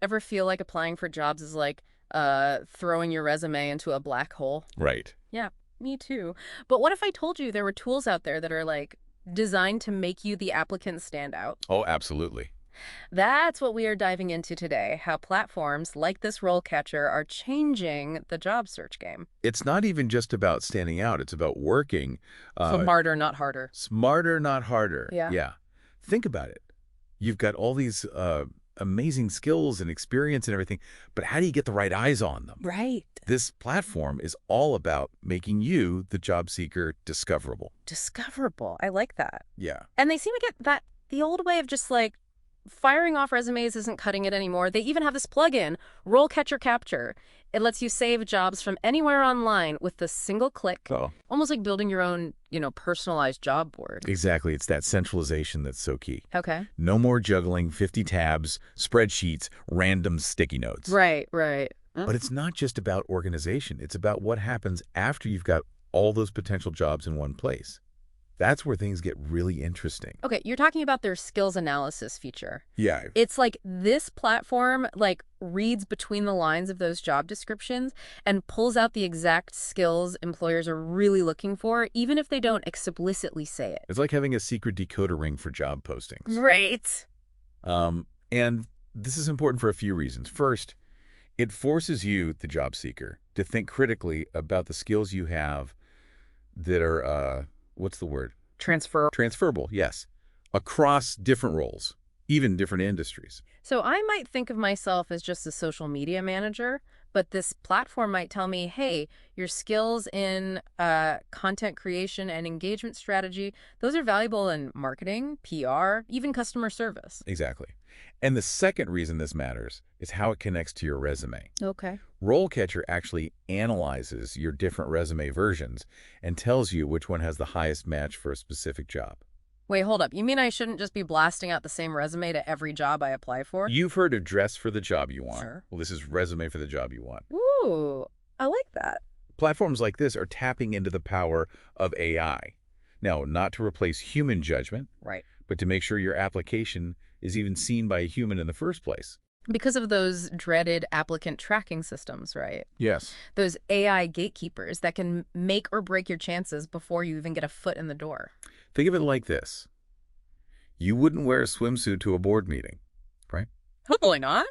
Ever feel like applying for jobs is like throwing your resume into a black hole? Right. Yeah, me too. But what if I told you there were tools out there that are like designed to make you the applicant stand out? Oh, absolutely. That's what we are diving into today, how platforms like this RoleCatcher are changing the job search game. It's not even just about standing out. It's about working Smarter, not harder. smarter, not harder. Yeah. Yeah. Think about it. You've got all these amazing skills and experience and everything, but how do you get the right eyes on them? Right. This platform is all about making you, the job seeker, discoverable. Discoverable. I like that. Yeah. And they seem to get that the old way of just like firing off resumes isn't cutting it anymore. They even have this plugin, RoleCatcher Capture. It lets you save jobs from anywhere online with a single click, Oh. almost like building your own, personalized job board. Exactly. It's that centralization that's so key. Okay. No more juggling 50 tabs, spreadsheets, random sticky notes. Right, right. But it's not just about organization. It's about what happens after you've got all those potential jobs in one place. That's where things get really interesting. Okay, you're talking about their skills analysis feature. Yeah. It's like this platform reads between the lines of those job descriptions and pulls out the exact skills employers are really looking for, even if they don't explicitly say it. It's like having a secret decoder ring for job postings. Right. And this is important for a few reasons. First, it forces you, the job seeker, to think critically about the skills you have that are, what's the word? Transfer. Transferable, yes, across different roles, even different industries. So I might think of myself as just a social media manager, but this platform might tell me, hey, your skills in content creation and engagement strategy, those are valuable in marketing, PR, even customer service. Exactly. And the second reason this matters is how it connects to your resume. Okay. RoleCatcher actually analyzes your different resume versions and tells you which one has the highest match for a specific job. Wait, hold up. You mean I shouldn't just be blasting out the same resume to every job I apply for? You've heard of dress for the job you want. Sure. Well, this is resume for the job you want. Ooh, I like that. Platforms like this are tapping into the power of AI. Now, not to replace human judgment, Right. but to make sure your application is even seen by a human in the first place. Because of those dreaded applicant tracking systems, right? Yes. Those AI gatekeepers that can make or break your chances before you even get a foot in the door. Think of it like this. You wouldn't wear a swimsuit to a board meeting, right? Hopefully not.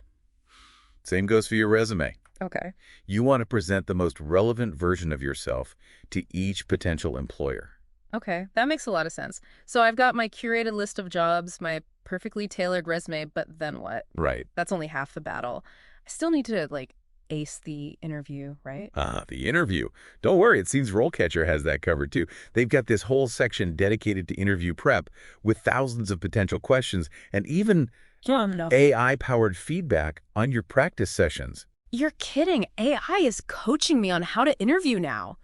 Same goes for your resume. Okay. You want to present the most relevant version of yourself to each potential employer. Okay, that makes a lot of sense. So I've got my curated list of jobs, my perfectly tailored resume, but then what? Right. That's only half the battle. I still need to, ace the interview, right? The interview. Don't worry, it seems RoleCatcher has that covered too. They've got this whole section dedicated to interview prep with thousands of potential questions and even AI-powered feedback on your practice sessions. You're kidding. AI is coaching me on how to interview now.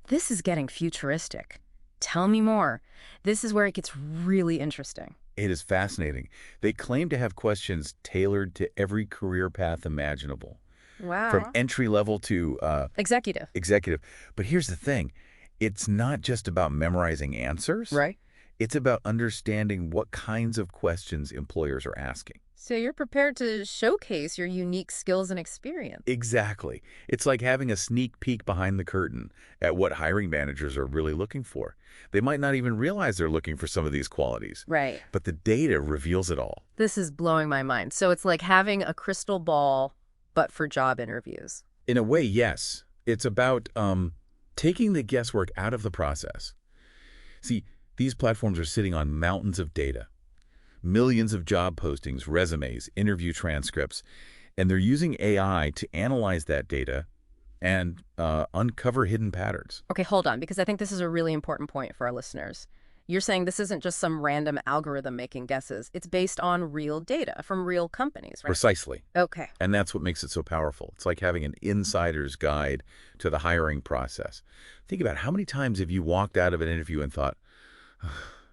This is getting futuristic. Tell me more. This is where it gets really interesting. It is fascinating. They claim to have questions tailored to every career path imaginable. Wow. From entry level to Executive. executive. But here's the thing. It's not just about memorizing answers. Right. It's about understanding what kinds of questions employers are asking. So you're prepared to showcase your unique skills and experience. Exactly. It's like having a sneak peek behind the curtain at what hiring managers are really looking for. They might not even realize they're looking for some of these qualities. Right. But the data reveals it all. This is blowing my mind. So it's like having a crystal ball, but for job interviews. In a way, yes. It's about taking the guesswork out of the process. See, these platforms are sitting on mountains of data. Millions of job postings, resumes, interview transcripts, and they're using AI to analyze that data and uncover hidden patterns. Okay, hold on, because I think this is a really important point for our listeners. You're saying this isn't just some random algorithm making guesses. It's based on real data from real companies, right? Precisely. Okay. And that's what makes it so powerful. It's like having an insider's guide to the hiring process. Think about how many times have you walked out of an interview and thought,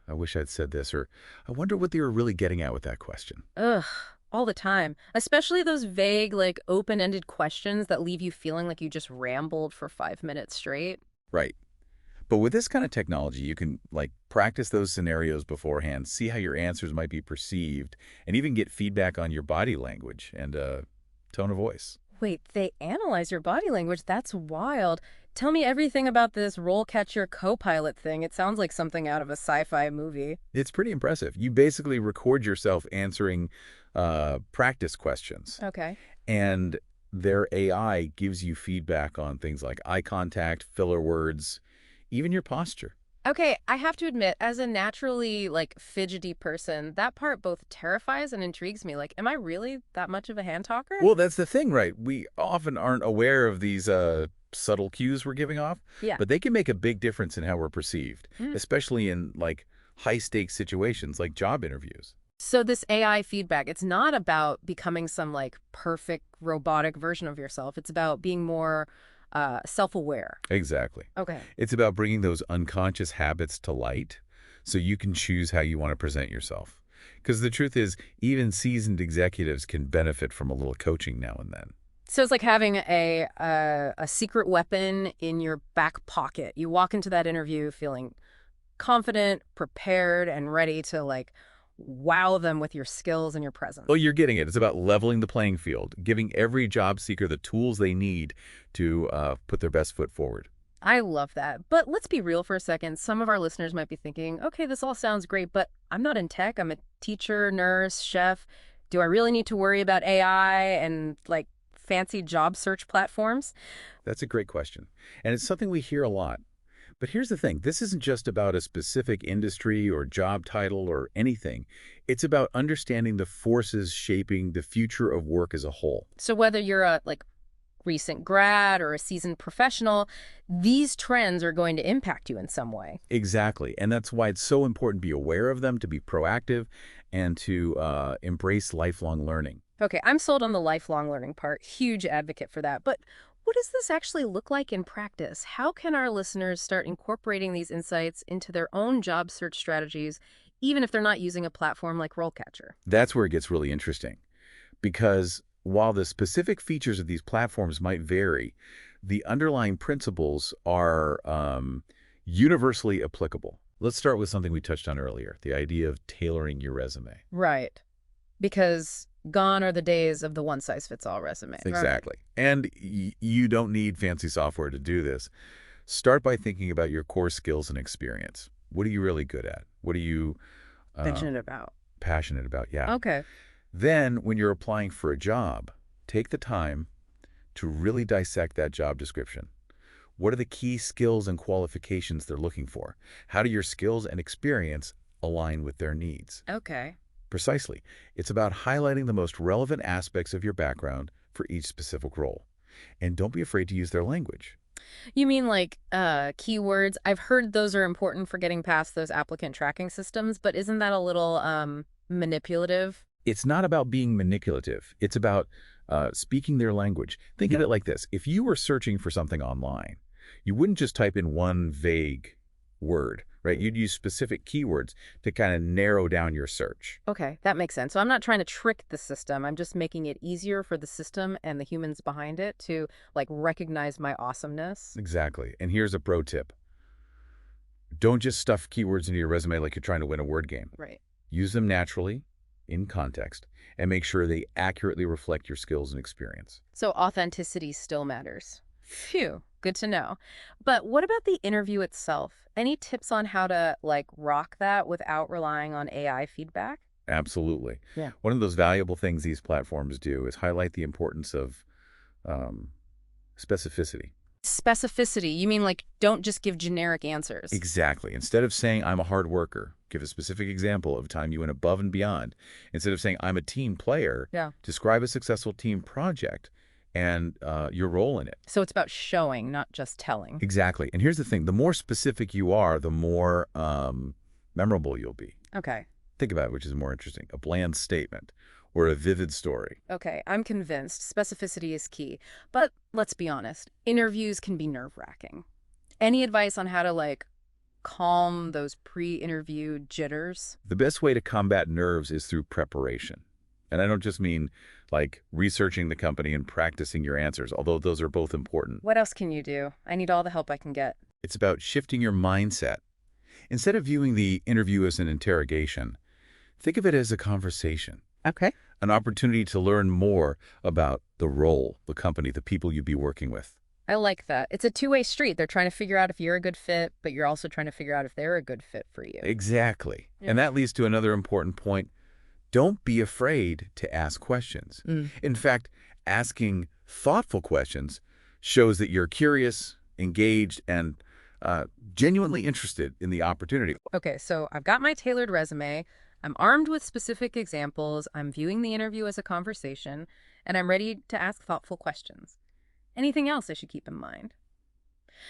I wish I'd said this, or I wonder what they were really getting at with that question. Ugh, all the time. Especially those vague, open-ended questions that leave you feeling like you just rambled for 5 minutes straight. Right. But with this kind of technology, you can practice those scenarios beforehand, see how your answers might be perceived, and even get feedback on your body language and tone of voice. Wait, they analyze your body language? That's wild. Tell me everything about this RoleCatcher co-pilot thing. It sounds like something out of a sci-fi movie. It's pretty impressive. You basically record yourself answering practice questions, Okay. and their AI gives you feedback on things like eye contact, filler words, even your posture. Okay, I have to admit, as a naturally, fidgety person, that part both terrifies and intrigues me. Like, am I really that much of a hand talker? Well, that's the thing, right? We often aren't aware of these subtle cues we're giving off, Yeah. but they can make a big difference in how we're perceived, Mm. especially in high-stakes situations like job interviews. So this AI feedback, it's not about becoming some perfect robotic version of yourself. It's about being more self-aware. Exactly. Okay. It's about bringing those unconscious habits to light so you can choose how you want to present yourself. Because the truth is, even seasoned executives can benefit from a little coaching now and then. So it's like having a secret weapon in your back pocket. You walk into that interview feeling confident, prepared, and ready to wow them with your skills and your presence. Well, you're getting it. It's about leveling the playing field, giving every job seeker the tools they need to put their best foot forward. I love that. But let's be real for a second. Some of our listeners might be thinking, okay, this all sounds great, but I'm not in tech. I'm a teacher, nurse, chef. Do I really need to worry about AI and fancy job search platforms? That's a great question. And it's something we hear a lot. But here's the thing. This isn't just about a specific industry or job title or anything. It's about understanding the forces shaping the future of work as a whole. So whether you're a recent grad or a seasoned professional, these trends are going to impact you in some way. Exactly. And that's why it's so important to be aware of them, to be proactive, and to embrace lifelong learning. Okay, I'm sold on the lifelong learning part. Huge advocate for that. But what does this actually look like in practice? How can our listeners start incorporating these insights into their own job search strategies, even if they're not using a platform like RoleCatcher? That's where it gets really interesting. Because while the specific features of these platforms might vary, the underlying principles are universally applicable. Let's start with something we touched on earlier, the idea of tailoring your resume. Right. Because gone are the days of the one-size-fits-all resume. Exactly. And you don't need fancy software to do this. Start by thinking about your core skills and experience. What are you really good at? What are you Passionate about. passionate about? Yeah. Okay. Then, when you're applying for a job, take the time to really dissect that job description. What are the key skills and qualifications they're looking for? How do your skills and experience align with their needs? Okay. Precisely. It's about highlighting the most relevant aspects of your background for each specific role. And don't be afraid to use their language. You mean keywords? I've heard those are important for getting past those applicant tracking systems, but isn't that a little manipulative? It's not about being manipulative. It's about speaking their language. Think of it like this. If you were searching for something online, you wouldn't just type in one vague word, right? You'd use specific keywords to kind of narrow down your search. Okay, that makes sense. So I'm not trying to trick the system. I'm just making it easier for the system and the humans behind it to recognize my awesomeness. Exactly. And here's a pro tip. Don't just stuff keywords into your resume like you're trying to win a word game. Right. Use them naturally, in context, and make sure they accurately reflect your skills and experience. So authenticity still matters. Phew, good to know. But what about the interview itself? Any tips on how to rock that without relying on AI feedback? Absolutely. Yeah. One of those valuable things these platforms do is highlight the importance of specificity. Specificity, you mean don't just give generic answers? Exactly. Instead of saying, I'm a hard worker, give a specific example of time you went above and beyond. Instead of saying, I'm a team player, Yeah. describe a successful team project and your role in it. So it's about showing, not just telling. Exactly. And here's the thing. The more specific you are, the more memorable you'll be. Okay. Think about it, which is more interesting. A bland statement or a vivid story. Okay, I'm convinced specificity is key. But let's be honest, interviews can be nerve-wracking. Any advice on how to calm those pre-interview jitters? The best way to combat nerves is through preparation. And I don't just mean researching the company and practicing your answers, although those are both important. What else can you do? I need all the help I can get. It's about shifting your mindset. Instead of viewing the interview as an interrogation, think of it as a conversation. Okay. an opportunity to learn more about the role, the company, the people you'd be working with. I like that. It's a two-way street. They're trying to figure out if you're a good fit, but you're also trying to figure out if they're a good fit for you. Exactly. Yeah. And that leads to another important point. Don't be afraid to ask questions. Mm. In fact, asking thoughtful questions shows that you're curious, engaged, and uh, genuinely interested in the opportunity. Okay, so I've got my tailored resume. I'm armed with specific examples. I'm viewing the interview as a conversation, and I'm ready to ask thoughtful questions. Anything else I should keep in mind?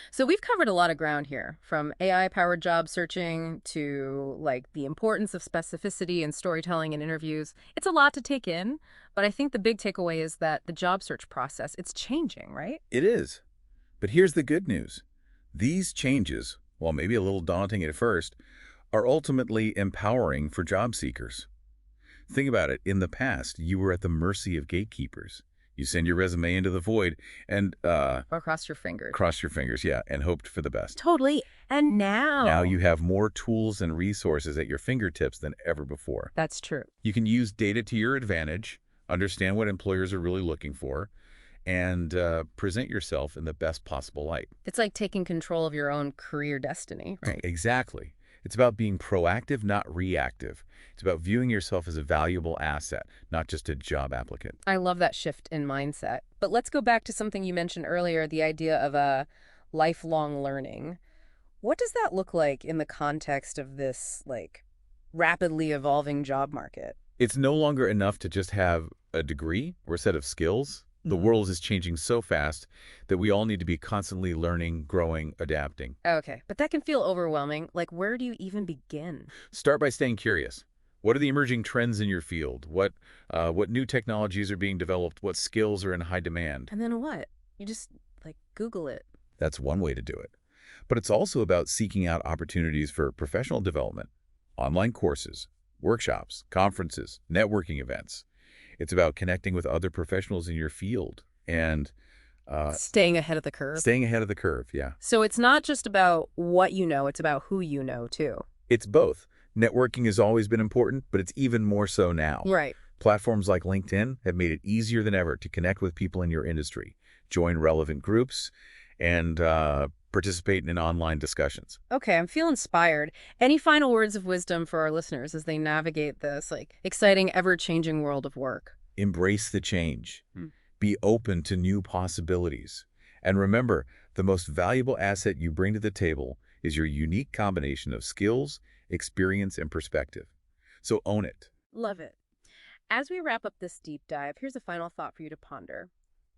So we've covered a lot of ground here, from AI-powered job searching to like the importance of specificity and storytelling in interviews. It's a lot to take in, but I think the big takeaway is that the job search process, it's changing, right? It is. But here's the good news. These changes, while maybe a little daunting at first, are ultimately empowering for job seekers. Think about it. In the past, you were at the mercy of gatekeepers. You send your resume into the void and Or cross your fingers. crossed your fingers, yeah, and hoped for the best. Totally. And Now now, you have more tools and resources at your fingertips than ever before. that's true. You can use data to your advantage, understand what employers are really looking for, and present yourself in the best possible light. It's like taking control of your own career destiny, right? Exactly. It's about being proactive, not reactive. It's about viewing yourself as a valuable asset, not just a job applicant. I love that shift in mindset. But let's go back to something you mentioned earlier, the idea of a lifelong learning. What does that look like in the context of this, like, rapidly evolving job market? It's no longer enough to just have a degree or a set of skills. The world is changing so fast that we all need to be constantly learning, growing, adapting. Okay, but that can feel overwhelming. Like, where do you even begin? Start by staying curious. What are the emerging trends in your field? What new technologies are being developed? What skills are in high demand? And then what? You just, like, Google it. That's one way to do it. But it's also about seeking out opportunities for professional development, online courses, workshops, conferences, networking events. It's about connecting with other professionals in your field and Staying ahead of the curve. staying ahead of the curve, yeah. So it's not just about what you know, it's about who you know, too. It's both. Networking has always been important, but it's even more so now. Right. Platforms like LinkedIn have made it easier than ever to connect with people in your industry, join relevant groups, and participate in online discussions. Okay, I'm feeling inspired. Any final words of wisdom for our listeners as they navigate this, like, exciting, ever-changing world of work? Embrace the change. Hmm. Be open to new possibilities. And remember, the most valuable asset you bring to the table is your unique combination of skills, experience, and perspective. So own it. Love it. As we wrap up this deep dive, here's a final thought for you to ponder.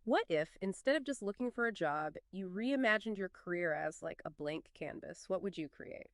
What if, instead of just looking for a job, you reimagined your career as like a blank canvas? What would you create?